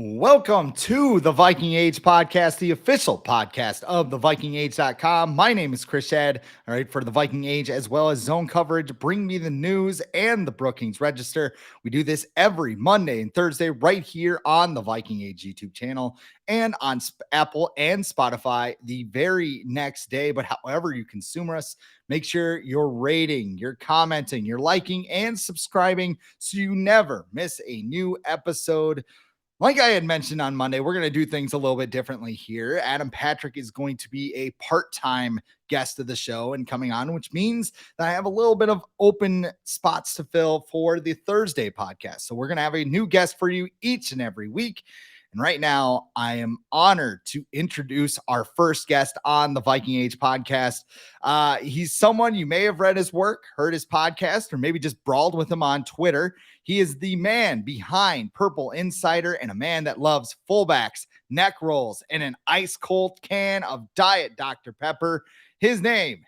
Welcome to the Viking Age podcast, the official podcast of the VikingAge.com. My name is Schad. All right, for the Viking Age as well as zone coverage, bring me the news and the Brookings Register. We do this every Monday and Thursday right here on the Viking Age YouTube channel and on Apple and Spotify the very next day. But however you consume us, make sure you're rating, you're commenting, you're liking, and subscribing so you never miss a new episode. Like I had mentioned on Monday, we're going to do things a little bit differently here. Adam Patrick is going to be a part-time guest of the show and coming on, which means that I have a little bit of open spots to fill for the Thursday podcast. So we're going to have a new guest for you each and every week. And right now, I am honored to introduce our first guest on the Viking Age podcast. He's someone you may have read his work, heard his podcast, or maybe just brawled with him on Twitter. He is the man behind Purple Insider and a man that loves fullbacks, neck rolls, and an ice cold can of Diet Dr. Pepper. His name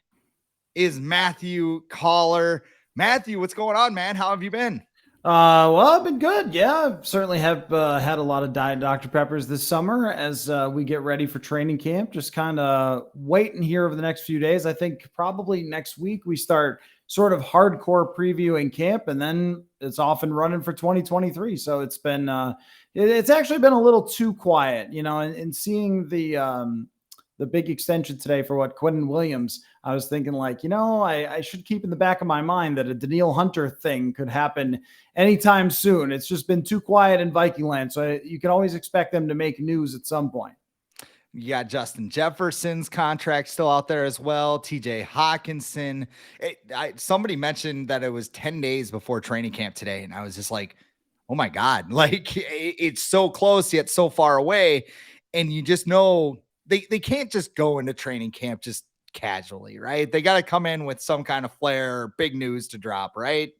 is Matthew Coller. Matthew, what's going on, man? How have you been? Well, I've been good. Yeah, certainly have had a lot of Diet Dr. Peppers this summer as we get ready for training camp. Just kind of waiting here over the next few days. I think probably next week we start sort of hardcore previewing camp, and then it's off and running for 2023. So it's been it's actually been a little too quiet, and seeing the big extension today for Quentin Williams, I was thinking I should keep in the back of my mind that a Daniil Hunter thing could happen anytime soon. It's just been too quiet in Viking land. So you can always expect them to make news at some point. You got Justin Jefferson's contract still out there as well. TJ Hawkinson. Somebody mentioned that it was 10 days before training camp today. And I was just like, oh my God, it's so close yet so far away. And you just know they can't just go into training camp just casually, right? They got to come in with some kind of flair, or big news to drop, right?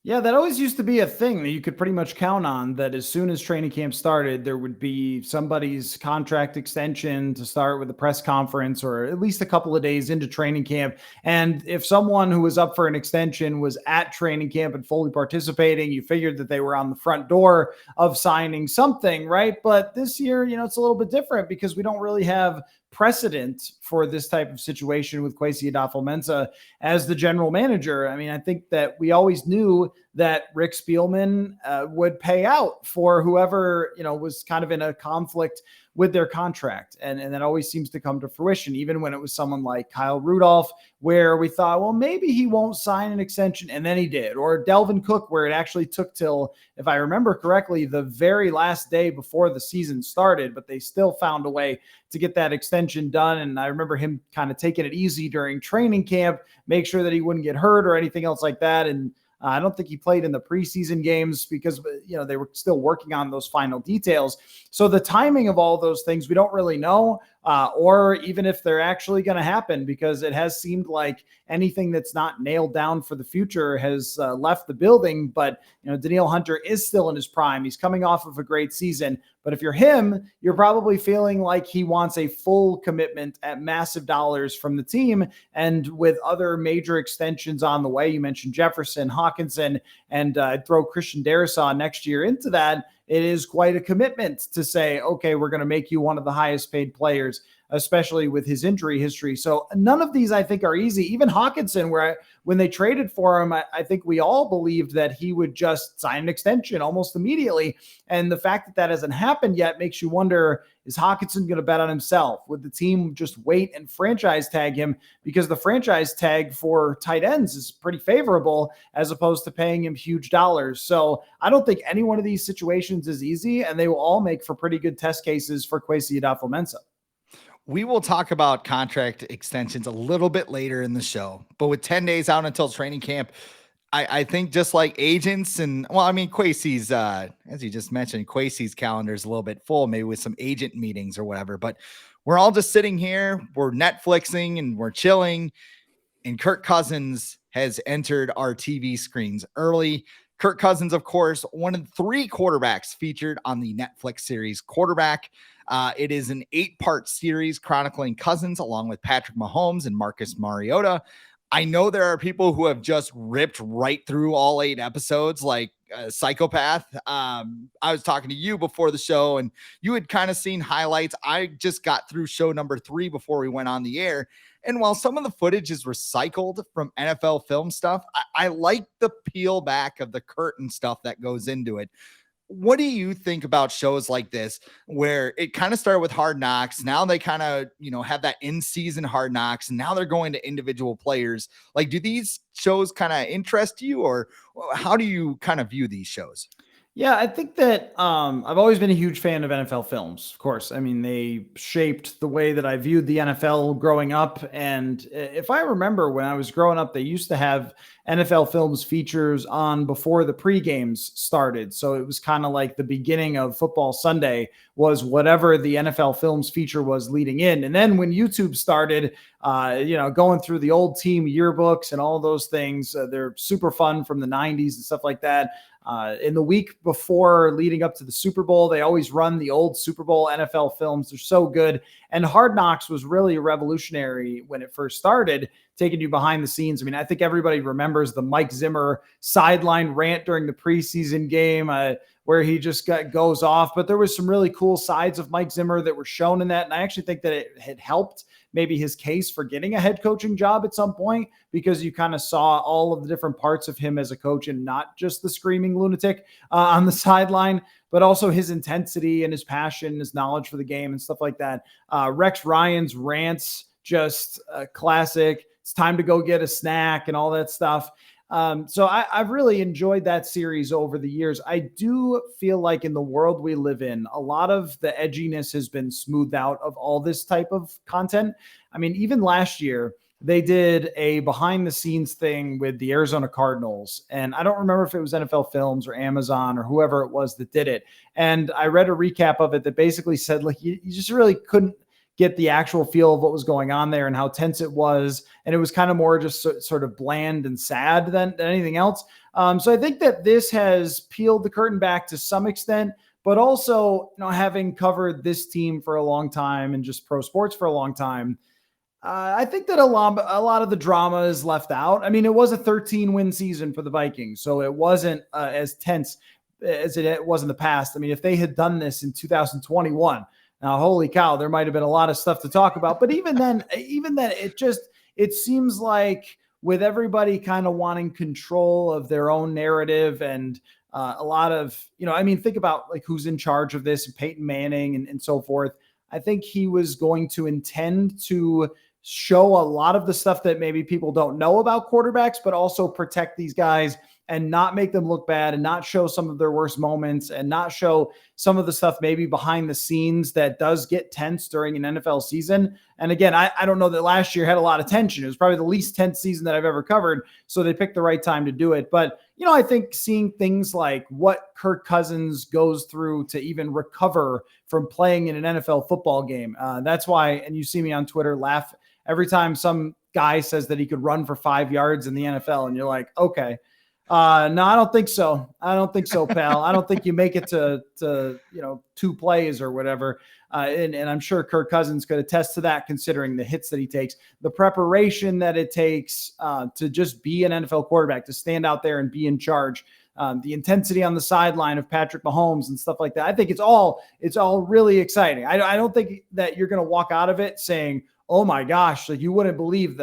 Yeah, that always used to be a thing that you could pretty much count on, that as soon as training camp started, there would be somebody's contract extension to start with a press conference or at least a couple of days into training camp. And if someone who was up for an extension was at training camp and fully participating, you figured that they were on the front door of signing something, right? But this year, it's a little bit different because we don't really have precedent for this type of situation with Kwesi Adolfo-Mensah as the general manager. I mean, I think that we always knew that Rick Spielman would pay out for whoever, was kind of in a conflict with their contract. And that always seems to come to fruition, even when it was someone like Kyle Rudolph, where we thought, well, maybe he won't sign an extension. And then he did. Or Delvin Cook, where it actually took till, if I remember correctly, the very last day before the season started, but they still found a way to get that extension done. And I remember him kind of taking it easy during training camp, make sure that he wouldn't get hurt or anything else like that. And I don't think he played in the preseason games because, they were still working on those final details. So the timing of all those things, we don't really know, or even if they're actually going to happen, because it has seemed like anything that's not nailed down for the future has left the building. But, Daniil Hunter is still in his prime. He's coming off of a great season. But if you're him, you're probably feeling like he wants a full commitment at massive dollars from the team. And with other major extensions on the way, you mentioned Jefferson, Hawkinson, and I'd throw Christian Darrisaw next year into that. It is quite a commitment to say, okay, we're going to make you one of the highest paid players, especially with his injury history. So none of these, I think, are easy. Even Hawkinson, when they traded for him, I think we all believed that he would just sign an extension almost immediately. And the fact that that hasn't happened yet makes you wonder, is Hawkinson going to bet on himself? Would the team just wait and franchise tag him? Because the franchise tag for tight ends is pretty favorable as opposed to paying him huge dollars. So I don't think any one of these situations is easy, and they will all make for pretty good test cases for Kwesi Adolfo-Mensah. We will talk about contract extensions a little bit later in the show, but with 10 days out until training camp, I think just like agents Kwesi's, as you just mentioned, Kwesi's calendar is a little bit full, maybe with some agent meetings or whatever, but we're all just sitting here, we're Netflixing and we're chilling, and Kirk Cousins has entered our TV screens early. Kirk Cousins, of course, one of the 3 quarterbacks featured on the Netflix series Quarterback. It is an 8-part series chronicling Cousins along with Patrick Mahomes and Marcus Mariota. I know there are people who have just ripped right through all 8 episodes like a psychopath. I was talking to you before the show and you had kind of seen highlights. I just got through show number 3 before we went on the air. And while some of the footage is recycled from NFL film stuff, I like the peel back of the curtain stuff that goes into it. What do you think about shows like this where it kind of started with Hard Knocks? Now they kind of, have that in season Hard Knocks. And now they're going to individual players. Like, do these shows kind of interest you, or how do you kind of view these shows? Yeah, I think that I've always been a huge fan of NFL films. Of course, I mean they shaped the way that I viewed the NFL growing up. And if I remember, when I was growing up, they used to have NFL films features on before the pre-games started. So it was kind of like the beginning of Football Sunday was whatever the NFL films feature was leading in. And then when YouTube started, going through the old team yearbooks and all those things, they're super fun from the '90s and stuff like that. In the week before leading up to the Super Bowl, they always run the old Super Bowl NFL films. They're so good. And Hard Knocks was really revolutionary when it first started, taking you behind the scenes. I mean, I think everybody remembers the Mike Zimmer sideline rant during the preseason game where he just goes off. But there was some really cool sides of Mike Zimmer that were shown in that. And I actually think that it had helped maybe his case for getting a head coaching job at some point, because you kind of saw all of the different parts of him as a coach and not just the screaming lunatic on the sideline, but also his intensity and his passion, his knowledge for the game and stuff like that. Rex Ryan's rants, just classic. It's time to go get a snack and all that stuff. So I've really enjoyed that series over the years. I do feel like in the world we live in, a lot of the edginess has been smoothed out of all this type of content. I mean, even last year, they did a behind the scenes thing with the Arizona Cardinals. And I don't remember if it was NFL Films or Amazon or whoever it was that did it. And I read a recap of it that basically said, like, you just really couldn't get the actual feel of what was going on there and how tense it was. And it was kind of more just sort of bland and sad than anything else. So I think that this has peeled the curtain back to some extent, but also, having covered this team for a long time and just pro sports for a long time, I think that a lot of the drama is left out. I mean, it was a 13-win season for the Vikings, so it wasn't as tense as it was in the past. I mean, if they had done this in 2021, now, holy cow, there might have been a lot of stuff to talk about. But even then, it seems like with everybody kind of wanting control of their own narrative and a lot of, think about like who's in charge of this, Peyton Manning and so forth. I think he was going to intend to show a lot of the stuff that maybe people don't know about quarterbacks, but also protect these guys and not make them look bad and not show some of their worst moments and not show some of the stuff maybe behind the scenes that does get tense during an NFL season. And again, I don't know that last year had a lot of tension. It was probably the least tense season that I've ever covered. So they picked the right time to do it. But, I think seeing things like what Kirk Cousins goes through to even recover from playing in an NFL football game. That's why, and you see me on Twitter laugh every time some guy says that he could run for 5 yards in the NFL. And you're like, okay. No, I don't think so. I don't think so, pal. I don't think you make it to 2 plays or whatever. And I'm sure Kirk Cousins could attest to that, considering the hits that he takes, the preparation that it takes to just be an NFL quarterback, to stand out there and be in charge, the intensity on the sideline of Patrick Mahomes and stuff like that. I think it's all really exciting. I don't think that you're going to walk out of it saying, oh my gosh, like you wouldn't believe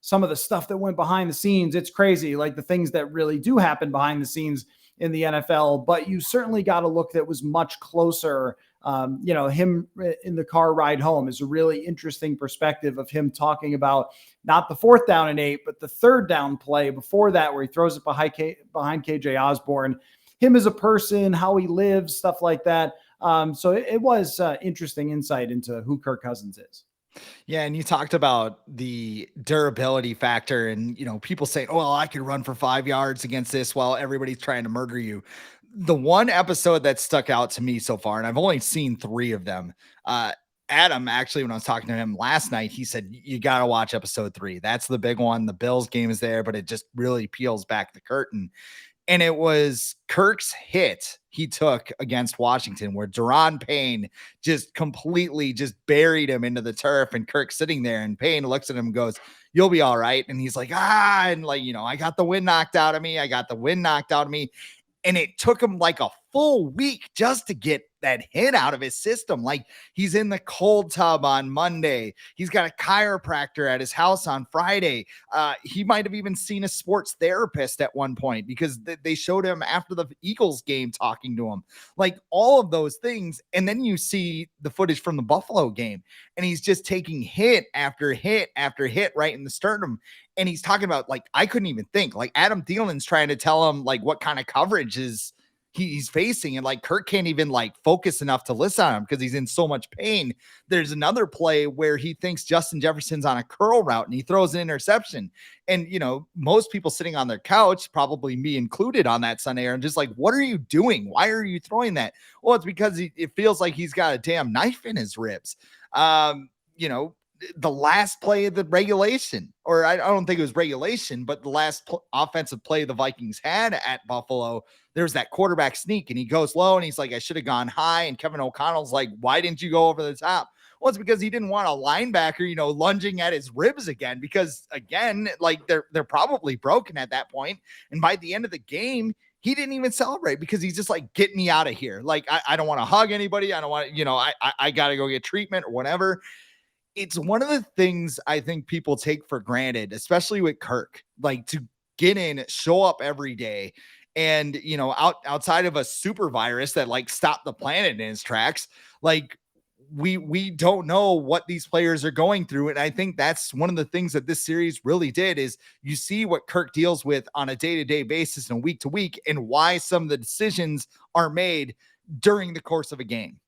some of the stuff that went behind the scenes. It's crazy, like the things that really do happen behind the scenes in the NFL. But you certainly got a look that was much closer. Him in the car ride home is a really interesting perspective of him talking about not the 4th down and 8, but the 3rd down play before that, where he throws it behind KJ Osborne, him as a person, how he lives, stuff like that. So it was interesting insight into who Kirk Cousins is. Yeah, and you talked about the durability factor and, people saying, oh, well, I could run for 5 yards against this while everybody's trying to murder you. The one episode that stuck out to me so far, and I've only seen 3 of them, Adam, actually, when I was talking to him last night, he said, you got to watch episode 3. That's the big one. The Bills game is there, but it just really peels back the curtain. And it was Kirk's hit he took against Washington, where Daron Payne just completely just buried him into the turf. And Kirk sitting there, and Payne looks at him and goes, "You'll be all right." And he's like, and like, I got the wind knocked out of me. And it took him like a full week just to get that hit out of his system. Like, he's in the cold tub on Monday. He's got a chiropractor at his house on Friday. He might have even seen a sports therapist at one point, because they showed him after the Eagles game talking to him, like all of those things. And then you see the footage from the Buffalo game, and he's just taking hit after hit after hit right in the sternum. And he's talking about, like, I couldn't even think. Like, Adam Thielen's trying to tell him, like, what kind of coverage is he's facing. And like, Kirk can't even like focus enough to listen on him because he's in so much pain. There's another play where he thinks Justin Jefferson's on a curl route and he throws an interception. And, most people sitting on their couch, probably me included on that Sunday, are just like, what are you doing? Why are you throwing that? Well, it's because it feels like he's got a damn knife in his ribs. The last play of the regulation, or I don't think it was regulation, but the last offensive play the Vikings had at Buffalo, there's that quarterback sneak, and he goes low, and he's like, I should have gone high. And Kevin O'Connell's like, why didn't you go over the top? Well, it's because he didn't want a linebacker, lunging at his ribs again, because again, like they're probably broken at that point. And by the end of the game, he didn't even celebrate, because he's just like, get me out of here. Like, I don't want to hug anybody. I don't want, I got to go get treatment or whatever. It's one of the things I think people take for granted, especially with Kirk, like, to get in, show up every day. And, outside of a super virus that like stopped the planet in its tracks, like we don't know what these players are going through. And I think that's one of the things that this series really did, is you see what Kirk deals with on a day-to-day basis and week to week, and why some of the decisions are made during the course of a game.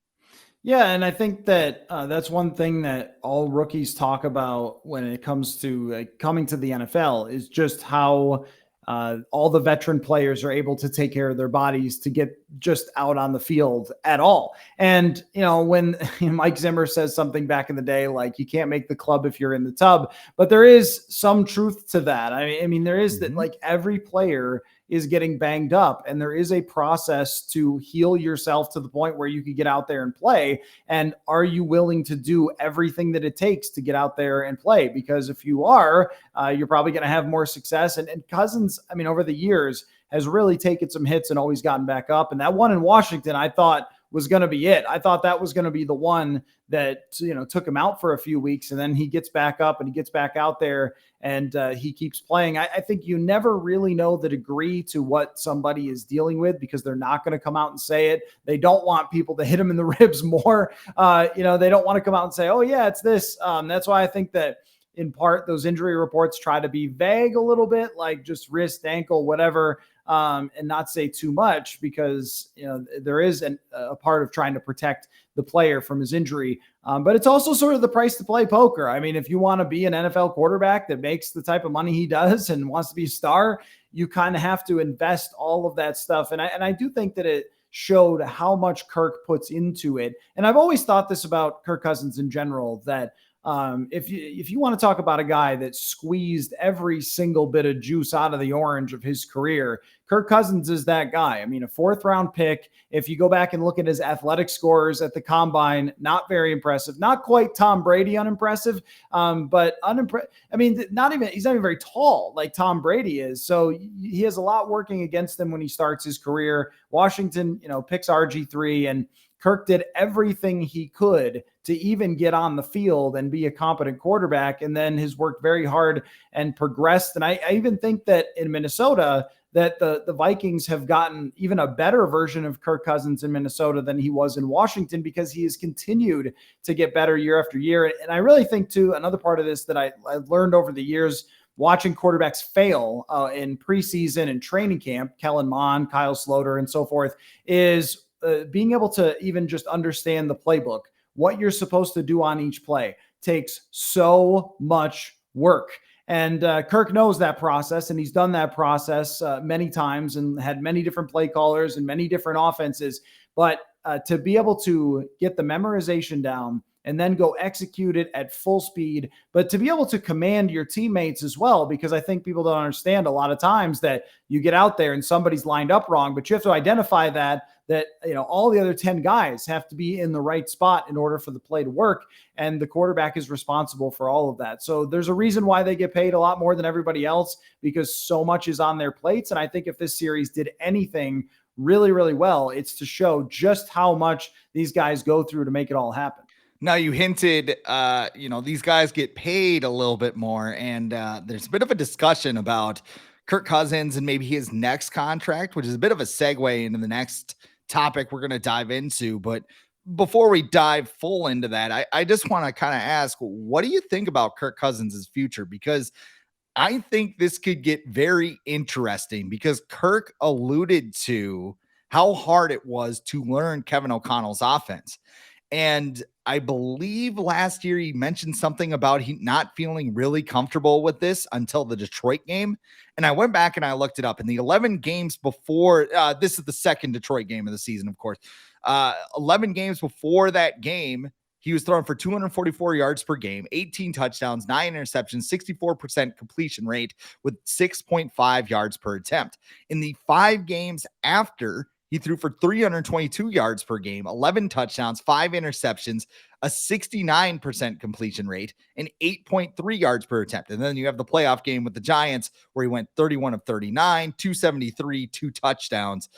Yeah, and I think that that's one thing that all rookies talk about when it comes to coming to the NFL, is just how all the veteran players are able to take care of their bodies to get just out on the field at all. And, when Mike Zimmer says something back in the day, like, you can't make the club if you're in the tub, but there is some truth to that. I mean, there is that, like, every player is getting banged up, and there is a process to heal yourself to the point where you can get out there and play. And are you willing to do everything that it takes to get out there and play? Because if you are, you're probably going to have more success. And Cousins, I mean, over the years, has really taken some hits and always gotten back up. And that one in Washington, I thought, was going to be it. I thought that was going to be the one that, took him out for a few weeks, and then he gets back up and he gets back out there, and he keeps playing. I think you never really know the degree to what somebody is dealing with, because they're not going to come out and say it. They don't want people to hit him in the ribs more. They don't want to come out and say, oh yeah, it's this. That's why I think that in part those injury reports try to be vague a little bit, like just wrist, ankle, whatever, and not say too much, because there is a part of trying to protect the player from his injury. But it's also sort of the price to play poker. I mean, if you want to be an NFL quarterback that makes the type of money he does and wants to be a star, you kind of have to invest all of that stuff. And I do think that it showed how much Kirk puts into it. And I've always thought this about Kirk Cousins in general, that if you want to talk about a guy that squeezed every single bit of juice out of the orange of his career, Kirk Cousins is that guy. I mean, a 4th round pick. If you go back and look at his athletic scores at the combine, not very impressive, not quite Tom Brady unimpressive, but unimpressive. I mean, he's not even very tall like Tom Brady is. So he has a lot working against him when he starts his career. Washington, picks RG3, and Kirk did everything he could to even get on the field and be a competent quarterback, and then has worked very hard and progressed. And I even think that in Minnesota, that the Vikings have gotten even a better version of Kirk Cousins in Minnesota than he was in Washington, because he has continued to get better year after year. And I really think, too, another part of this that I learned over the years, watching quarterbacks fail in preseason and training camp, Kellen Mond, Kyle Sloter, and so forth, is being able to even just understand the playbook, what you're supposed to do on each play, takes so much work. And Kirk knows that process, and he's done that process many times and had many different play callers and many different offenses. But to be able to get the memorization down and then go execute it at full speed, but to be able to command your teammates as well, because I think people don't understand a lot of times that you get out there and somebody's lined up wrong, but you have to identify that all the other 10 guys have to be in the right spot in order for the play to work. And the quarterback is responsible for all of that. So there's a reason why they get paid a lot more than everybody else, because so much is on their plates. And I think if this series did anything really, really well, it's to show just how much these guys go through to make it all happen. Now you hinted, these guys get paid a little bit more, and there's a bit of a discussion about Kirk Cousins and maybe his next contract, which is a bit of a segue into the next topic we're going to dive into. But before we dive full into that, I just want to kind of ask, what do you think about Kirk Cousins' future? Because I think this could get very interesting, because Kirk alluded to how hard it was to learn Kevin O'Connell's offense. And I believe last year he mentioned something about he not feeling really comfortable with this until the Detroit game. And I went back and I looked it up. In the 11 games before, this is the second Detroit game of the season, of course. 11 games before that game, he was throwing for 244 yards per game, 18 touchdowns, 9 interceptions, 64% completion rate with 6.5 yards per attempt. In the 5 games after, he threw for 322 yards per game, 11 touchdowns, 5 interceptions, a 69% completion rate, and 8.3 yards per attempt. And then you have the playoff game with the Giants where he went 31 of 39, 273, 2 touchdowns.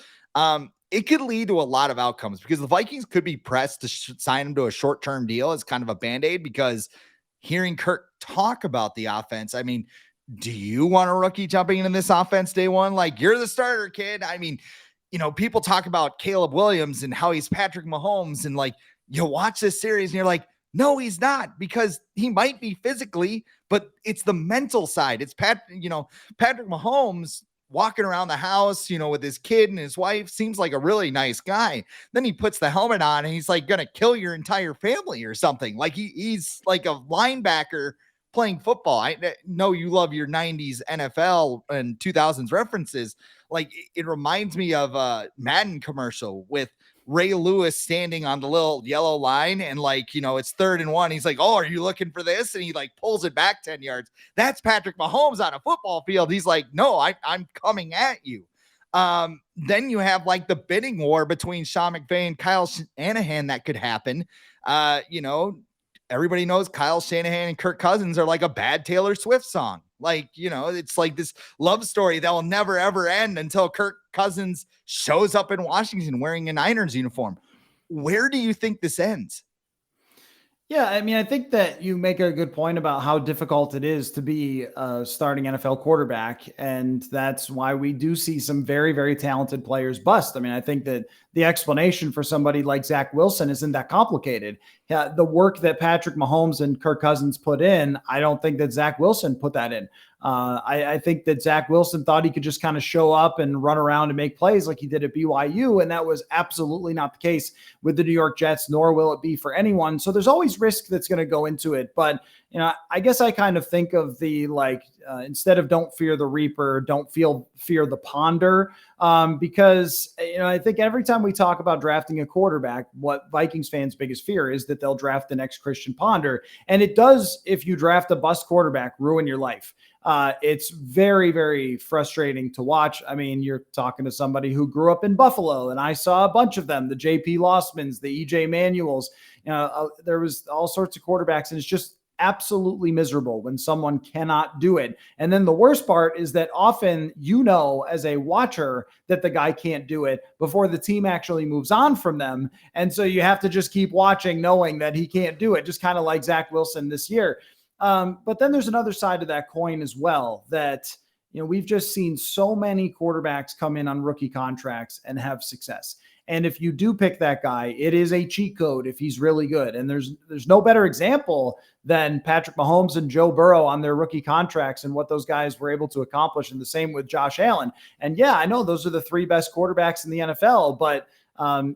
It could lead to a lot of outcomes, because the Vikings could be pressed to sign him to a short-term deal as kind of a Band-Aid, because hearing Kirk talk about the offense, I mean, do you want a rookie jumping into this offense day one? Like, you're the starter, kid. I mean, people talk about Caleb Williams and how he's Patrick Mahomes, and like, you watch this series and you're like, no, he's not, because he might be physically, but it's the mental side. It's Patrick Mahomes walking around the house, with his kid and his wife, seems like a really nice guy. Then he puts the helmet on and he's like going to kill your entire family or something. Like he's like a linebacker playing football. I know you love your 90s NFL and 2000s references. Like, it reminds me of a Madden commercial with Ray Lewis standing on the little yellow line, and it's 3rd and 1. He's like, "Oh, are you looking for this?" And he pulls it back 10 yards. That's Patrick Mahomes on a football field. He's like, "No, I'm coming at you." Then you have the bidding war between Sean McVay and Kyle Shanahan that could happen. Everybody knows Kyle Shanahan and Kirk Cousins are like a bad Taylor Swift song. It's like this love story that will never, ever end until Kirk Cousins shows up in Washington wearing a Niners uniform. Where do you think this ends? Yeah, I mean, I think that you make a good point about how difficult it is to be a starting NFL quarterback. And that's why we do see some very, very talented players bust. I mean, I think that the explanation for somebody like Zach Wilson isn't that complicated. The work that Patrick Mahomes and Kirk Cousins put in, I don't think that Zach Wilson put that in. I think that Zach Wilson thought he could just kind of show up and run around and make plays like he did at BYU. And that was absolutely not the case with the New York Jets, nor will it be for anyone. So there's always risk that's going to go into it. But, I guess I kind of think of the, instead of don't fear the reaper, don't fear the ponder. Because, I think every time we talk about drafting a quarterback, what Vikings fans' biggest fear is that they'll draft the next Christian Ponder. And it does, if you draft a bust quarterback, ruin your life. It's very, very frustrating to watch. I mean, you're talking to somebody who grew up in Buffalo, and I saw a bunch of them, the JP Lossmans, the EJ Manuels. There was all sorts of quarterbacks, and it's just absolutely miserable when someone cannot do it. And then the worst part is that often, as a watcher, that the guy can't do it before the team actually moves on from them. And so you have to just keep watching, knowing that he can't do it, just kind of like Zach Wilson this year. But then there's another side of that coin as well, that, we've just seen so many quarterbacks come in on rookie contracts and have success. And if you do pick that guy, it is a cheat code if he's really good. And there's no better example than Patrick Mahomes and Joe Burrow on their rookie contracts and what those guys were able to accomplish. And the same with Josh Allen. And yeah, I know those are the 3 best quarterbacks in the NFL, but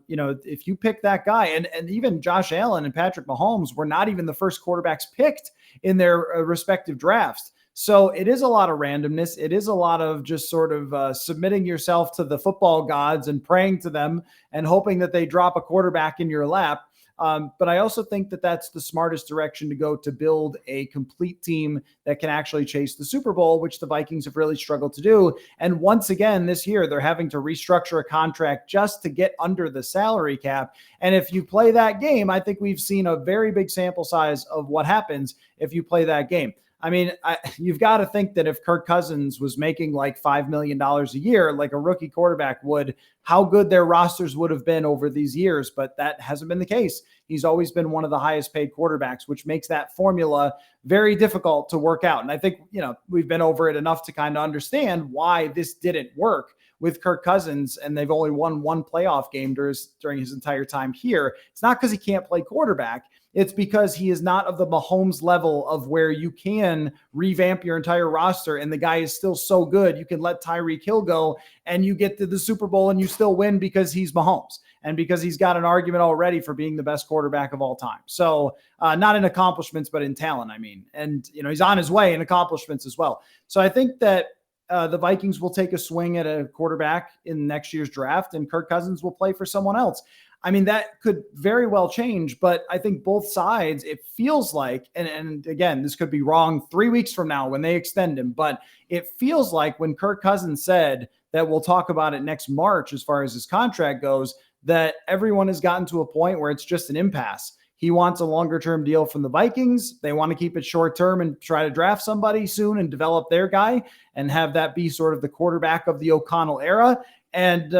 if you pick that guy, and even Josh Allen and Patrick Mahomes were not even the first quarterbacks picked in their respective drafts. So it is a lot of randomness. It is a lot of just sort of submitting yourself to the football gods and praying to them and hoping that they drop a quarterback in your lap. But I also think that that's the smartest direction to go to build a complete team that can actually chase the Super Bowl, which the Vikings have really struggled to do. And once again, this year, they're having to restructure a contract just to get under the salary cap. And if you play that game, I think we've seen a very big sample size of what happens if you play that game. I mean, you've got to think that if Kirk Cousins was making like $5 million a year, like a rookie quarterback would, how good their rosters would have been over these years. But that hasn't been the case. He's always been one of the highest paid quarterbacks, which makes that formula very difficult to work out. And I think, we've been over it enough to kind of understand why this didn't work with Kirk Cousins, and they've only won one playoff game during his entire time here. It's not because he can't play quarterback. It's because he is not of the Mahomes level of where you can revamp your entire roster and the guy is still so good. You can let Tyreek Hill go and you get to the Super Bowl and you still win because he's Mahomes and because he's got an argument already for being the best quarterback of all time. So not in accomplishments, but in talent, I mean. And, he's on his way in accomplishments as well. So I think that the Vikings will take a swing at a quarterback in next year's draft and Kirk Cousins will play for someone else. I mean, that could very well change, but I think both sides, it feels like, and again, this could be wrong 3 weeks from now when they extend him, but it feels like when Kirk Cousins said that we'll talk about it next March as far as his contract goes, that everyone has gotten to a point where it's just an impasse. He wants a longer-term deal from the Vikings. They want to keep it short-term and try to draft somebody soon and develop their guy and have that be sort of the quarterback of the O'Connell era. And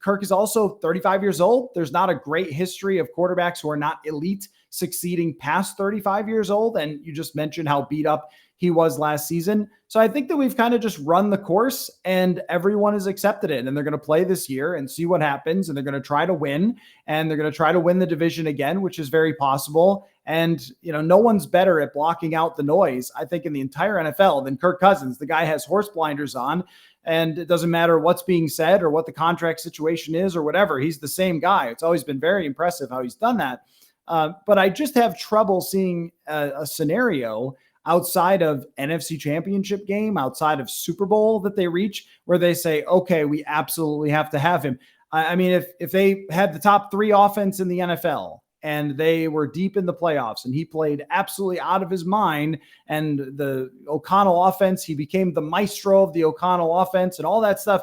Kirk is also 35 years old. There's not a great history of quarterbacks who are not elite succeeding past 35 years old. And you just mentioned how beat up he was last season. So I think that we've kind of just run the course and everyone has accepted it. And they're going to play this year and see what happens. And they're going to try to win. And they're going to try to win the division again, which is very possible. And, no one's better at blocking out the noise, I think, in the entire NFL than Kirk Cousins. The guy has horse blinders on. And it doesn't matter what's being said or what the contract situation is or whatever. He's the same guy. It's always been very impressive how he's done that. But I just have trouble seeing a scenario outside of NFC Championship game, outside of Super Bowl that they reach where they say, okay, we absolutely have to have him. I mean, if they had the top 3 offense in the NFL and they were deep in the playoffs and he played absolutely out of his mind and the O'Connell offense, he became the maestro of the O'Connell offense and all that stuff,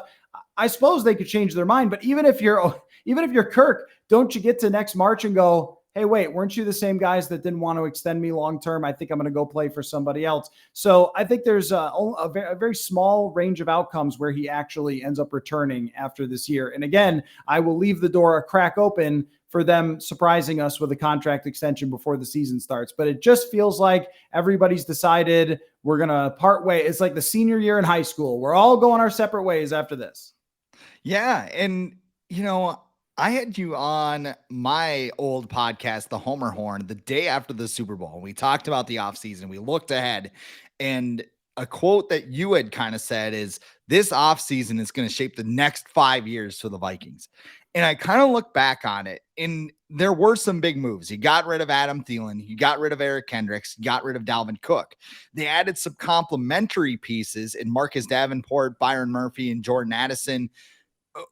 I suppose they could change their mind. But even if you're Kirk, don't you get to next March and go, hey, wait, weren't you the same guys that didn't want to extend me long-term? I think I'm going to go play for somebody else. So I think there's a very small range of outcomes where he actually ends up returning after this year. And again, I will leave the door a crack open for them surprising us with a contract extension before the season starts. But it just feels like everybody's decided we're going to part way. It's like the senior year in high school. We're all going our separate ways after this. Yeah. And, I had you on my old podcast, The Homer Horn, the day after the Super Bowl. We talked about the offseason. We looked ahead, and a quote that you had kind of said is, this offseason is going to shape the next 5 years for the Vikings. And I kind of look back on it, and there were some big moves. You got rid of Adam Thielen. You got rid of Eric Kendricks. You got rid of Dalvin Cook. They added some complementary pieces in Marcus Davenport, Byron Murphy, and Jordan Addison.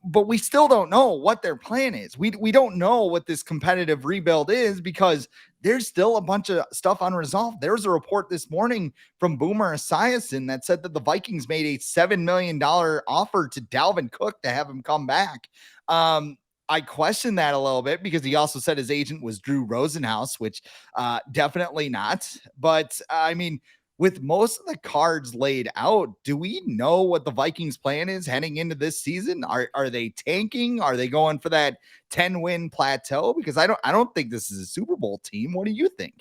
But we still don't know what their plan is. We don't know what this competitive rebuild is because there's still a bunch of stuff unresolved. There was a report this morning from Boomer Esiason that said that the Vikings made a $7 million offer to Dalvin Cook to have him come back. I question that a little bit because he also said his agent was Drew Rosenhaus, which definitely not. But I mean, with most of the cards laid out, do we know what the Vikings plan is heading into this season? Are they tanking? Are they going for that 10-win plateau? Because I don't think this is a Super Bowl team. What do you think?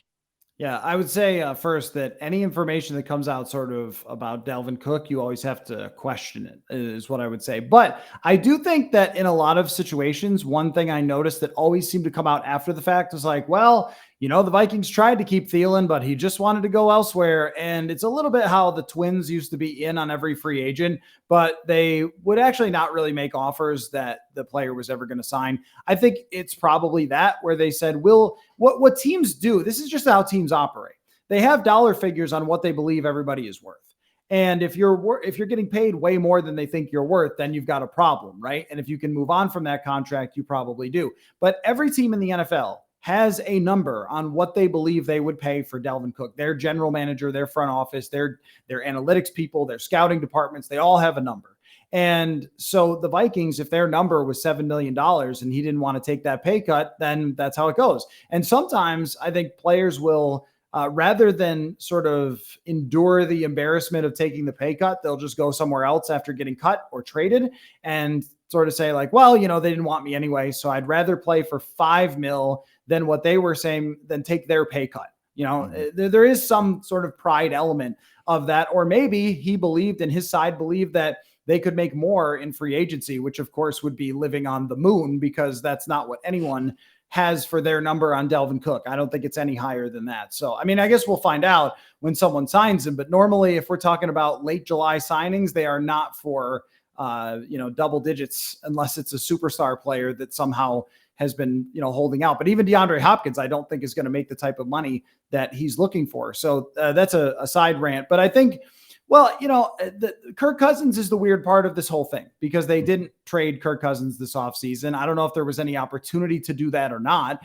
Yeah, I would say first that any information that comes out sort of about Dalvin Cook, you always have to question it, is what I would say. But I do think that in a lot of situations, one thing I noticed that always seemed to come out after the fact was like, well, the Vikings tried to keep Thielen, but he just wanted to go elsewhere. And it's a little bit how the Twins used to be in on every free agent, but they would actually not really make offers that the player was ever going to sign. I think it's probably that where they said, what teams do, this is just how teams operate. They have dollar figures on what they believe everybody is worth. And if you're getting paid way more than they think you're worth, then you've got a problem, right? And if you can move on from that contract, you probably do. But every team in the NFL has a number on what they believe they would pay for Dalvin Cook. Their general manager, their front office, their analytics people, their scouting departments, they all have a number. And so the Vikings, if their number was $7 million and he didn't want to take that pay cut, then that's how it goes. And sometimes I think players will, rather than sort of endure the embarrassment of taking the pay cut, they'll just go somewhere else after getting cut or traded and sort of say like, well, they didn't want me anyway, so I'd rather play for $5 million than what they were saying, than take their pay cut. There is some sort of pride element of that. Or maybe he believed, and his side believed, that they could make more in free agency, which of course would be living on the moon, because that's not what anyone has for their number on Dalvin Cook. I don't think it's any higher than that. So, I mean, I guess we'll find out when someone signs him, but normally if we're talking about late July signings, they are not for, double digits, unless it's a superstar player that somehow has been, holding out. But even DeAndre Hopkins, I don't think is going to make the type of money that he's looking for. So that's a side rant. But I think, well, Kirk Cousins is the weird part of this whole thing, because they didn't trade Kirk Cousins this offseason. I don't know if there was any opportunity to do that or not.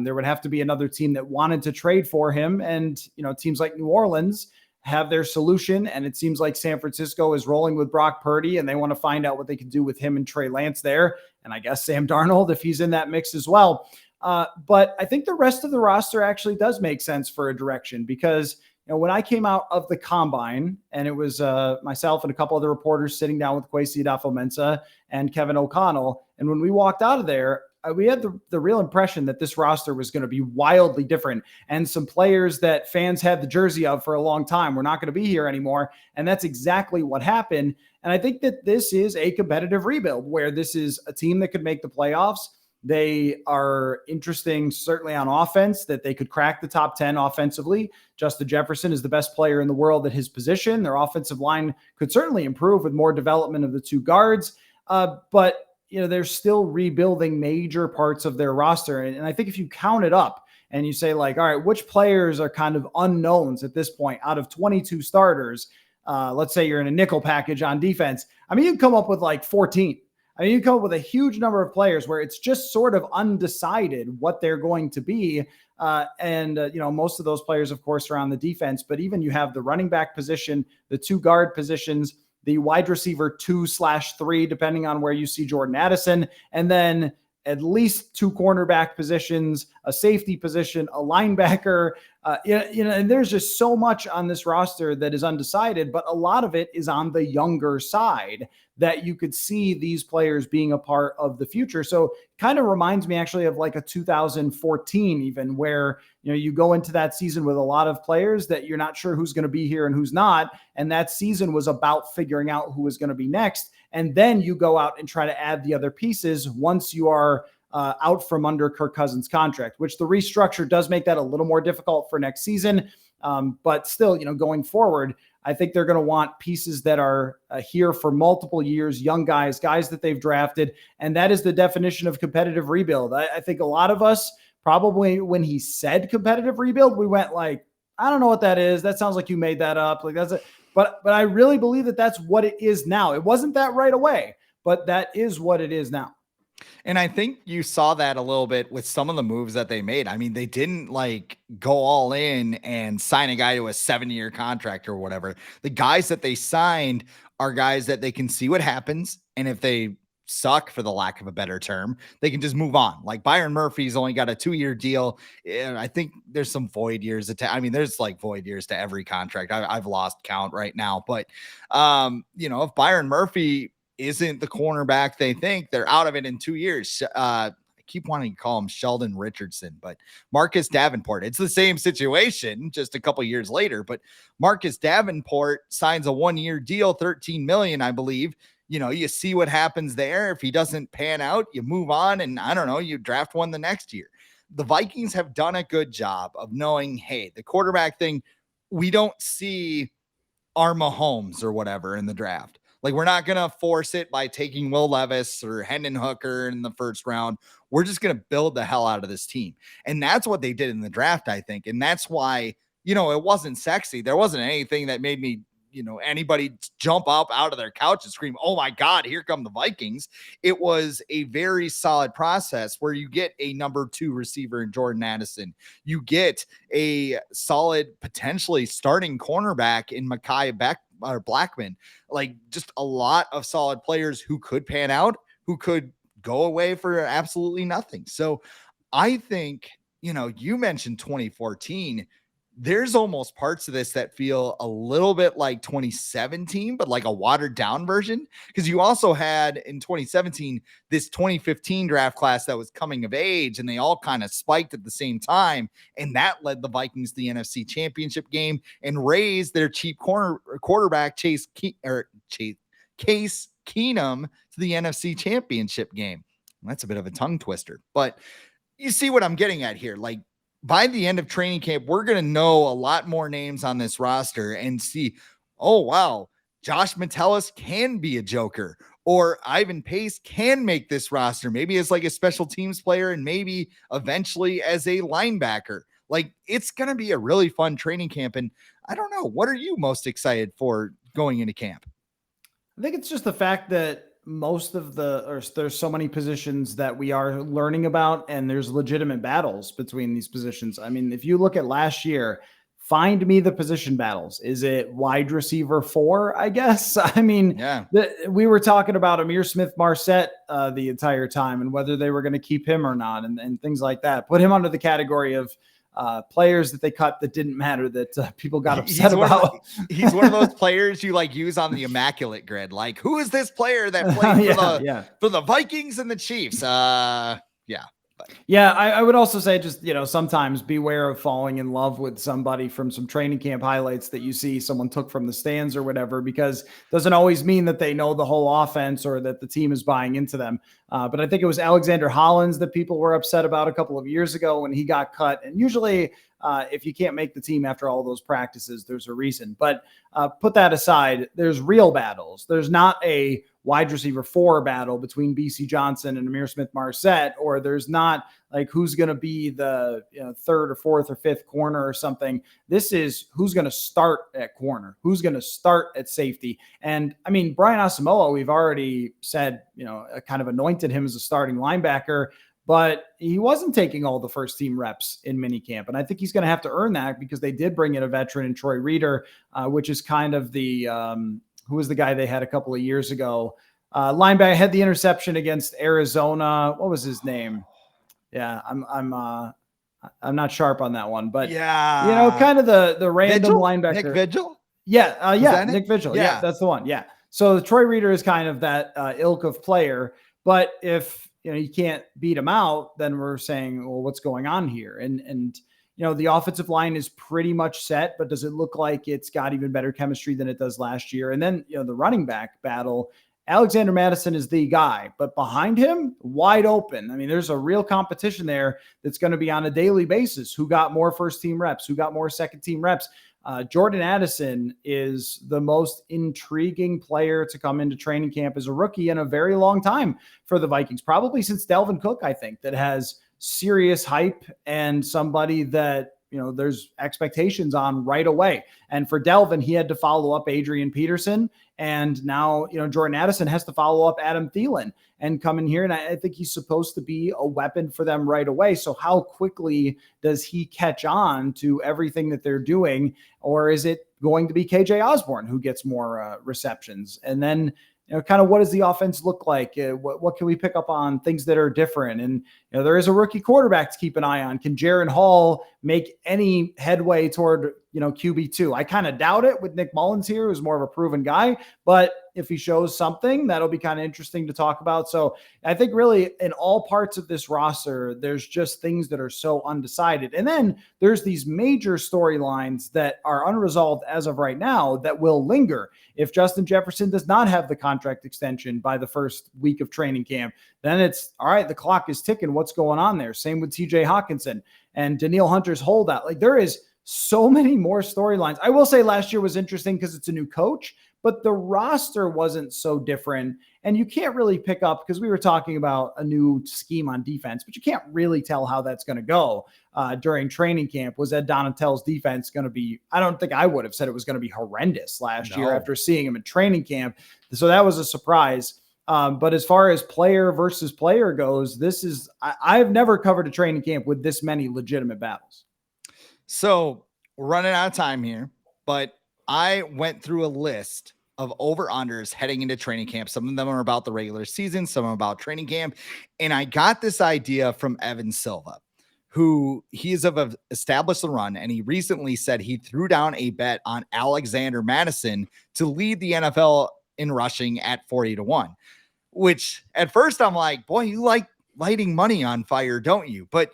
There would have to be another team that wanted to trade for him. And, teams like New Orleans have their solution. And it seems like San Francisco is rolling with Brock Purdy, and they want to find out what they can do with him and Trey Lance there. And I guess Sam Darnold, if he's in that mix as well. But I think the rest of the roster actually does make sense for a direction, because when I came out of the combine, and it was myself and a couple other reporters sitting down with Kwesi Adofo-Mensah and Kevin O'Connell, and when we walked out of there, we had the real impression that this roster was going to be wildly different, and some players that fans had the jersey of for a long time were not going to be here anymore. And that's exactly what happened. And I think that this is a competitive rebuild, where this is a team that could make the playoffs. They are interesting, certainly on offense, that they could crack the top 10 offensively. Justin Jefferson is the best player in the world at his position. Their offensive line could certainly improve with more development of the two guards. But they're still rebuilding major parts of their roster. And I think if you count it up and you say like, all right, which players are kind of unknowns at this point out of 22 starters? Let's say you're in a nickel package on defense. I mean, you come up with like 14. I mean, you come up with a huge number of players where it's just sort of undecided what they're going to be. Most of those players, of course, are on the defense, but even you have the running back position, the two guard positions, the wide receiver 2/3, depending on where you see Jordan Addison, and then at least two cornerback positions, a safety position, a linebacker, and there's just so much on this roster that is undecided, but a lot of it is on the younger side that you could see these players being a part of the future. So kind of reminds me actually of like a 2014, even, where, you go into that season with a lot of players that you're not sure who's going to be here and who's not. And that season was about figuring out who was going to be next. And then you go out and try to add the other pieces once you are out from under Kirk Cousins' contract, which the restructure does make that a little more difficult for next season. But still, going forward, I think they're going to want pieces that are here for multiple years, young guys that they've drafted. And that is the definition of competitive rebuild. I think a lot of us probably, when he said competitive rebuild, we went like, I don't know what that is. That sounds like you made that up. Like that's it. But I really believe that that's what it is now. It wasn't that right away, but that is what it is now. And I think you saw that a little bit with some of the moves that they made. I mean, they didn't like go all in and sign a guy to a 7-year contract or whatever. The guys that they signed are guys that they can see what happens. And if they suck, for the lack of a better term, they can just move on. Like Byron Murphy's only got a 2-year deal. And I think there's some void years. There's like void years to every contract. I've lost count right now. But, if Byron Murphy isn't the cornerback they think, they're out of it in 2 years. I keep wanting to call him Sheldon Richardson, but Marcus Davenport. It's the same situation, just a couple years later. But Marcus Davenport signs a 1-year deal, $13 million, I believe. You see what happens there. If he doesn't pan out, you move on, and I don't know, you draft one the next year. The Vikings have done a good job of knowing, hey, the quarterback thing, we don't see our Mahomes or whatever in the draft. Like, we're not going to force it by taking Will Levis or Hendon Hooker in the first round. We're just going to build the hell out of this team. And that's what they did in the draft, I think. And that's why, it wasn't sexy. There wasn't anything that made me, anybody jump up out of their couch and scream, "Oh my God, here come the Vikings." It was a very solid process where you get a number 2 receiver in Jordan Addison. You get a solid, potentially starting cornerback in Blackman. Like, just a lot of solid players who could pan out, who could go away for absolutely nothing. So I think, you mentioned 2014. There's almost parts of this that feel a little bit like 2017, but like a watered down version. Because you also had in 2017, this 2015 draft class that was coming of age, and they all kind of spiked at the same time. And that led the Vikings to the NFC Championship game and raised their cheap quarterback Case Keenum to the NFC Championship game. That's a bit of a tongue twister, but you see what I'm getting at here. Like, by the end of training camp, we're going to know a lot more names on this roster and see, oh, wow, Josh Metellus can be a joker, or Ivan Pace can make this roster, maybe as like a special teams player and maybe eventually as a linebacker. Like, it's going to be a really fun training camp. And I don't know, what are you most excited for going into camp? I think it's just the fact that there's so many positions that we are learning about, and there's legitimate battles between these positions. I mean, if you look at last year, find me the position battles. Is it wide receiver 4, I guess? I mean, yeah. We were talking about Amir Smith-Marset the entire time and whether they were going to keep him or not and things like that. Put him under the category of players that they cut that didn't matter, that people got upset about. He's one of those players you like use on the immaculate grid. Like, who is this player that played for the Vikings and the Chiefs? Yeah, I would also say just, sometimes beware of falling in love with somebody from some training camp highlights that you see someone took from the stands or whatever, because it doesn't always mean that they know the whole offense or that the team is buying into them. But I think it was Alexander Hollins that people were upset about a couple of years ago when he got cut. And usually if you can't make the team after all those practices, there's a reason. But put that aside, there's real battles. There's not a wide receiver 4 battle between BC Johnson and Amir Smith-Marset, or there's not like who's going to be the 3rd or 4th or 5th corner or something. This is who's going to start at corner, who's going to start at safety. And I mean, Brian Asamoah, we've already said, kind of anointed him as a starting linebacker, but he wasn't taking all the first team reps in minicamp. And I think he's going to have to earn that because they did bring in a veteran in Troy Reeder, which is kind of the, who was the guy they had a couple of years ago? Linebacker had the interception against Arizona. What was his name? Yeah, I'm not sharp on that one, but yeah, kind of the random Vigil? linebacker. Nick Vigil? Yeah, Nick Vigil. Yeah, that's the one. Yeah. So Troy Reeder is kind of that ilk of player, but if you can't beat him out, then we're saying, well, what's going on here? And the offensive line is pretty much set, but does it look like it's got even better chemistry than it does last year? And then, the running back battle, Alexander Mattison is the guy, but behind him, wide open. I mean, there's a real competition there that's going to be on a daily basis. Who got more first team reps? Who got more second team reps? Jordan Addison is the most intriguing player to come into training camp as a rookie in a very long time for the Vikings, probably since Dalvin Cook, I think, that has serious hype and somebody that, there's expectations on right away. And for Dalvin, he had to follow up Adrian Peterson. And now, Jordan Addison has to follow up Adam Thielen and come in here. And I think he's supposed to be a weapon for them right away. So how quickly does he catch on to everything that they're doing? Or is it going to be KJ Osborne who gets more receptions? And then, kind of what does the offense look like? What can we pick up on things that are different? And, there is a rookie quarterback to keep an eye on. Can Jaron Hall make any headway toward, QB2? I kind of doubt it with Nick Mullins here, who's more of a proven guy, but if he shows something, that'll be kind of interesting to talk about. So I think really in all parts of this roster, there's just things that are so undecided. And then there's these major storylines that are unresolved as of right now that will linger. If Justin Jefferson does not have the contract extension by the first week of training camp, then it's all right. The clock is ticking. What's going on there? Same with TJ Hawkinson and Danielle Hunter's holdout. Like, there is so many more storylines. I will say last year was interesting because it's a new coach, but the roster wasn't so different. And you can't really pick up, because we were talking about a new scheme on defense, but you can't really tell how that's going to go during training camp. Was Ed Donatell's defense going to be, I don't think I would have said it was going to be horrendous last year after seeing him in training camp. So that was a surprise. But as far as player versus player goes, I've never covered a training camp with this many legitimate battles. So we're running out of time here, but I went through a list of over-unders heading into training camp. Some of them are about the regular season, some are about training camp. And I got this idea from Evan Silva, who he is of established the run. And he recently said he threw down a bet on Alexander Mattison to lead the NFL in rushing at 40-1, which at first I'm like, boy, you like lighting money on fire, don't you? But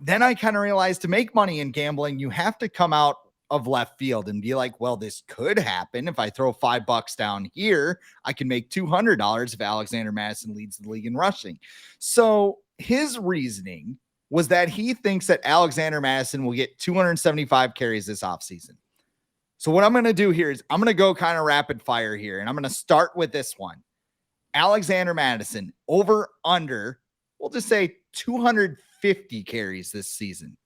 then I kind of realized to make money in gambling, you have to come out of left field and be like, well, this could happen. If I throw $5 down here, I can make $200 if Alexander Mattison leads the league in rushing. So his reasoning was that he thinks that Alexander Mattison will get 275 carries this offseason. So what I'm going to do here is I'm going to go kind of rapid fire here, and I'm going to start with this one. Alexander Mattison over under, we'll just say 250 carries this season.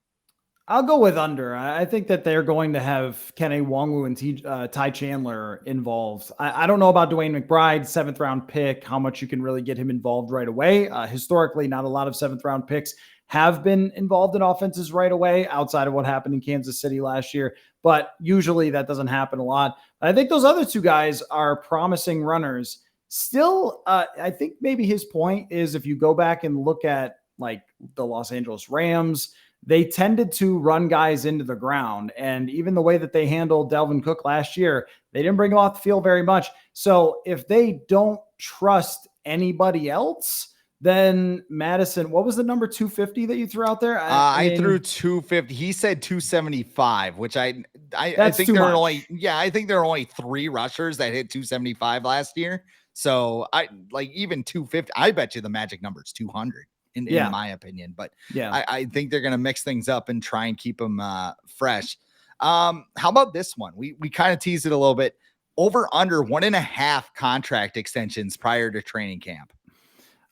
I'll go with under. I think that they're going to have Kenny Nwangwu and Ty Chandler involved. I don't know about Dwayne McBride, 7th round pick, how much you can really get him involved right away. Historically, not a lot of 7th round picks have been involved in offenses right away outside of what happened in Kansas City last year. But usually that doesn't happen a lot. I think those other two guys are promising runners. Still, I think maybe his point is if you go back and look at like the Los Angeles Rams, they tended to run guys into the ground. And even the way that they handled Dalvin Cook last year, they didn't bring him off the field very much. So if they don't trust anybody else, then Mattison, what was the number 250 that you threw out there? I mean, threw 250. He said 275, which I think there are I think there are only 3 rushers that hit 275 last year. So I like even 250. I bet you the magic number is 200 in my opinion, but I think they're going to mix things up and try and keep them fresh. How about this one? We kind of teased it a little bit. Over under 1.5 contract extensions prior to training camp.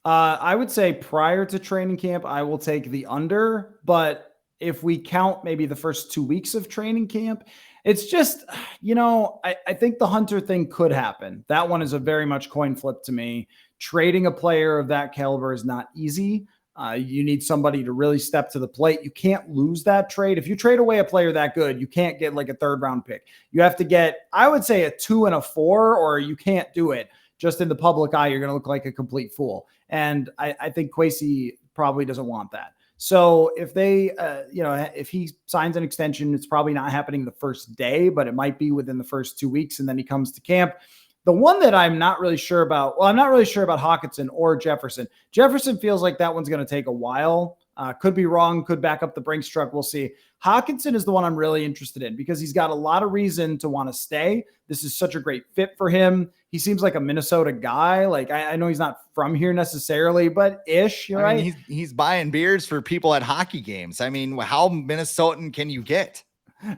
I would say prior to training camp, I will take the under, but if we count maybe the first 2 weeks of training camp, it's just, I think the Hunter thing could happen. That one is a very much coin flip to me. Trading a player of that caliber is not easy. You need somebody to really step to the plate. You can't lose that trade. If you trade away a player that good, you can't get like a 3rd round pick. You have to get, I would say, a 2 and a 4, or you can't do it. Just in the public eye, you're going to look like a complete fool. And I think Kwesi probably doesn't want that. So if they, if he signs an extension, it's probably not happening the first day, but it might be within the first 2 weeks. And then he comes to camp. The one that I'm not really sure about, I'm not really sure about Hockenson or Jefferson. Jefferson feels like that one's going to take a while. Could be wrong, could back up the Brinks truck. We'll see. Hockenson is the one I'm really interested in because he's got a lot of reason to want to stay. This is such a great fit for him. He seems like a Minnesota guy. Like I know he's not from here necessarily, but ish, right? I mean, he's buying beers for people at hockey games. I mean, how Minnesotan can you get?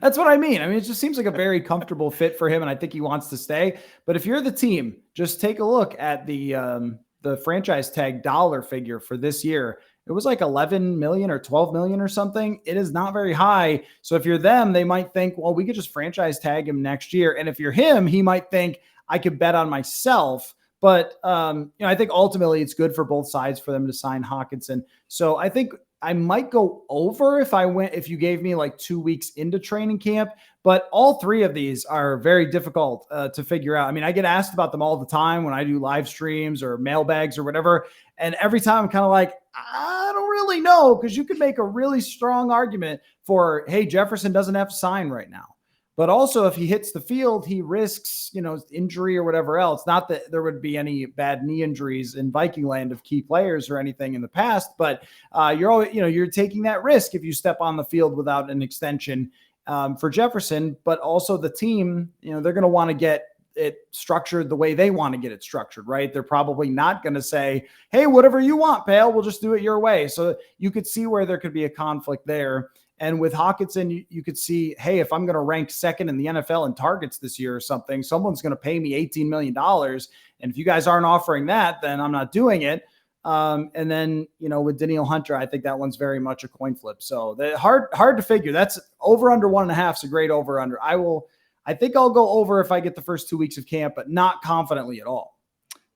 That's what I mean. I mean, it just seems like a very comfortable fit for him, and I think he wants to stay. But if you're the team, just take a look at the franchise tag dollar figure for this year. It was like 11 million or 12 million or something. It is not very high. So if you're them, they might think, well, we could just franchise tag him next year. And if you're him, he might think I could bet on myself. But I think ultimately it's good for both sides for them to sign Hockenson. So I think I might go over if you gave me like 2 weeks into training camp, but all 3 of these are very difficult to figure out. I mean, I get asked about them all the time when I do live streams or mailbags or whatever. And every time I'm kind of like, I don't really know, because you could make a really strong argument for, hey, Jefferson doesn't have to sign right now. But also if he hits the field, he risks, injury or whatever else. Not that there would be any bad knee injuries in Viking land of key players or anything in the past, but you're always, you're taking that risk if you step on the field without an extension for Jefferson. But also the team, they're going to want to get it structured the way they want to get it structured, right? They're probably not going to say, hey, whatever you want, pal, we'll just do it your way. So you could see where there could be a conflict there. And with Hockenson, you could see, hey, if I'm going to rank second in the NFL in targets this year or something, someone's going to pay me $18 million. And if you guys aren't offering that, then I'm not doing it. And then, with Danielle Hunter, I think that one's very much a coin flip. So hard to figure. That's over under 1.5 is a great over under. I think I'll go over if I get the first 2 weeks of camp, but not confidently at all.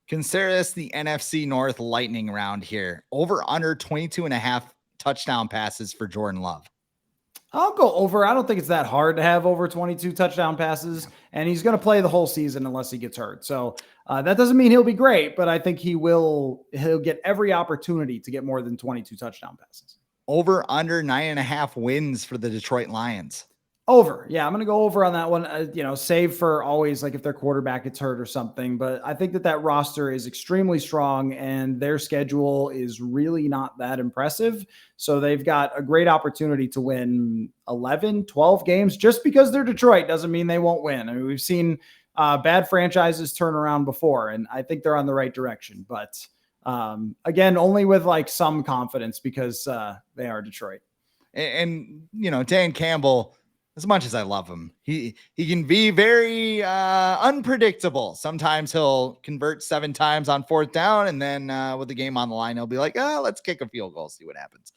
Consider this the NFC North lightning round here. Over under 22.5 touchdown passes for Jordan Love. I'll go over. I don't think it's that hard to have over 22 touchdown passes, and he's going to play the whole season unless he gets hurt. So that doesn't mean he'll be great, but I think he'll get every opportunity to get more than 22 touchdown passes. Over under 9.5 wins for the Detroit Lions. Over. Yeah, I'm going to go over on that one, save for always like if their quarterback gets hurt or something. But I think that roster is extremely strong and their schedule is really not that impressive. So they've got a great opportunity to win 11, 12 games. Just because they're Detroit doesn't mean they won't win. I mean, we've seen bad franchises turn around before, and I think they're on the right direction. But again, only with like some confidence because they are Detroit. And Dan Campbell, as much as I love him, he can be very unpredictable. Sometimes he'll convert 7 times on 4th down, and then with the game on the line, he'll be like, let's kick a field goal, see what happens.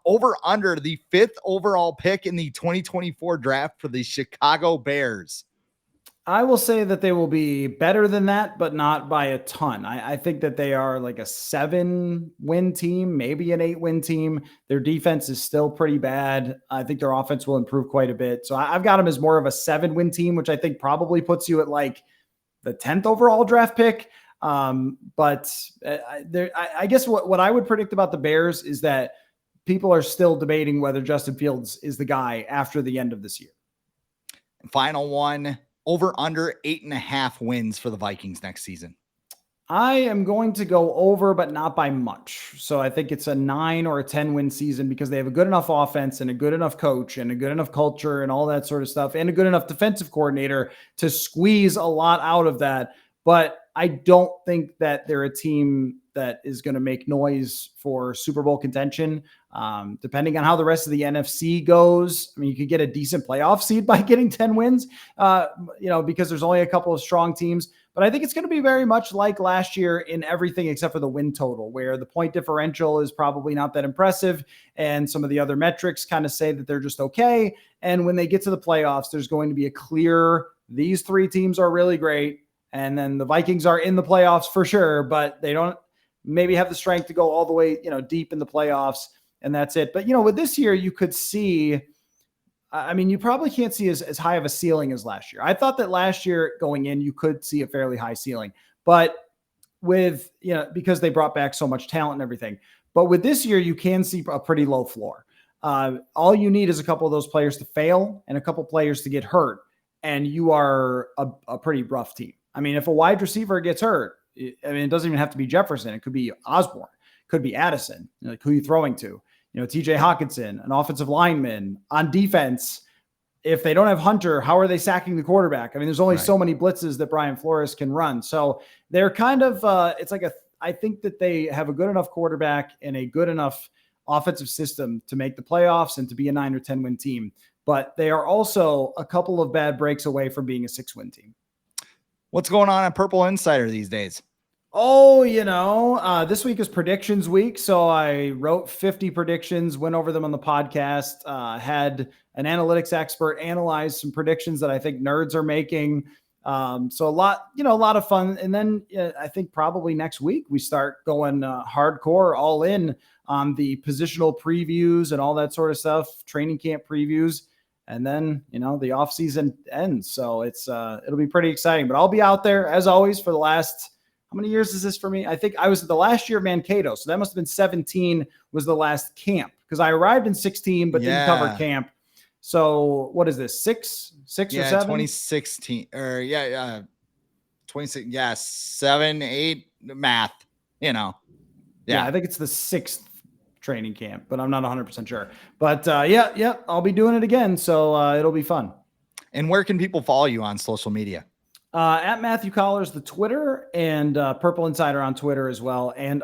Over under the 5th overall pick in the 2024 draft for the Chicago Bears. I will say that they will be better than that, but not by a ton. I think that they are like a 7-win team, maybe an 8-win team. Their defense is still pretty bad. I think their offense will improve quite a bit. So I've got them as more of a 7-win team, which I think probably puts you at like the 10th overall draft pick. But I guess what I would predict about the Bears is that people are still debating whether Justin Fields is the guy after the end of this year. Final one. Over under 8.5 wins for the Vikings next season. I am going to go over, but not by much. So I think it's a 9 or a 10-win season because they have a good enough offense and a good enough coach and a good enough culture and all that sort of stuff and a good enough defensive coordinator to squeeze a lot out of that. But I don't think that they're a team that is going to make noise for Super Bowl contention. Depending on how the rest of the NFC goes, I mean, you could get a decent playoff seed by getting 10 wins, because there's only a couple of strong teams. But I think it's going to be very much like last year in everything except for the win total, where the point differential is probably not that impressive. And some of the other metrics kind of say that they're just okay. And when they get to the playoffs, there's going to be a clear, these 3 teams are really great. And then the Vikings are in the playoffs for sure, but they don't maybe have the strength to go all the way, deep in the playoffs. And that's it. But, with this year, you could see, you probably can't see as high of a ceiling as last year. I thought that last year going in, you could see a fairly high ceiling, but with, because they brought back so much talent and everything. But with this year, you can see a pretty low floor. All you need is a couple of those players to fail and a couple of players to get hurt. And you are a pretty rough team. I mean, if a wide receiver gets hurt, it doesn't even have to be Jefferson. It could be Osborne, could be Addison. Like, who are you throwing to? TJ Hawkinson, an offensive lineman on defense. If they don't have Hunter, how are they sacking the quarterback? I mean, there's only so many blitzes that Brian Flores can run. So they're kind of, I think that they have a good enough quarterback and a good enough offensive system to make the playoffs and to be a 9 or 10-win team. But they are also a couple of bad breaks away from being a 6-win team. What's going on at Purple Insider these days? Oh, this week is predictions week. So I wrote 50 predictions, went over them on the podcast, had an analytics expert analyze some predictions that I think nerds are making. So a lot of fun. And then I think probably next week we start going hardcore all in on the positional previews and all that sort of stuff, training camp previews. And then, the off season ends. So it'll be pretty exciting, but I'll be out there as always for the last, how many years is this for me? I think I was the last year of Mankato. So that must've been 17 was the last camp because I arrived in 16, but didn't cover camp. So what is this? Six or 7? 2016 or 26. Yeah. 7, 8 math, Yeah. I think it's the 6th training camp, but I'm not 100% sure. But I'll be doing it again. So it'll be fun. And where can people follow you on social media? At Matthew Coller's the Twitter and Purple Insider on Twitter as well. And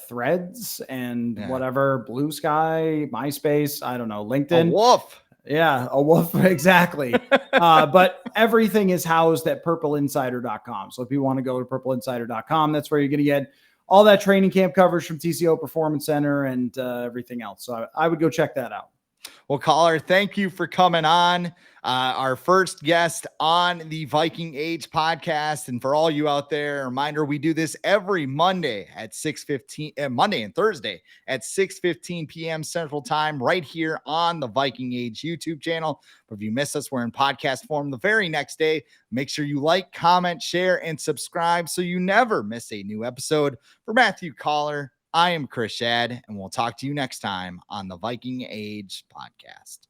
Threads and whatever, Blue Sky, MySpace, I don't know, LinkedIn. Woof. Yeah, a wolf. Exactly. But everything is housed at purpleinsider.com. So if you want to go to purpleinsider.com, that's where you're going to get all that training camp coverage from TCO Performance Center and everything else. So I would go check that out. Well, Coller, thank you for coming on. Our first guest on the Viking Age podcast. And for all you out there, a reminder, we do this every Monday at 6:15, Monday and Thursday at 6:15 p.m. Central Time, right here on the Viking Age YouTube channel. But if you miss us, we're in podcast form the very next day. Make sure you like, comment, share, and subscribe so you never miss a new episode. For Matthew Coller, I am Chris Schad, and we'll talk to you next time on the Viking Age podcast.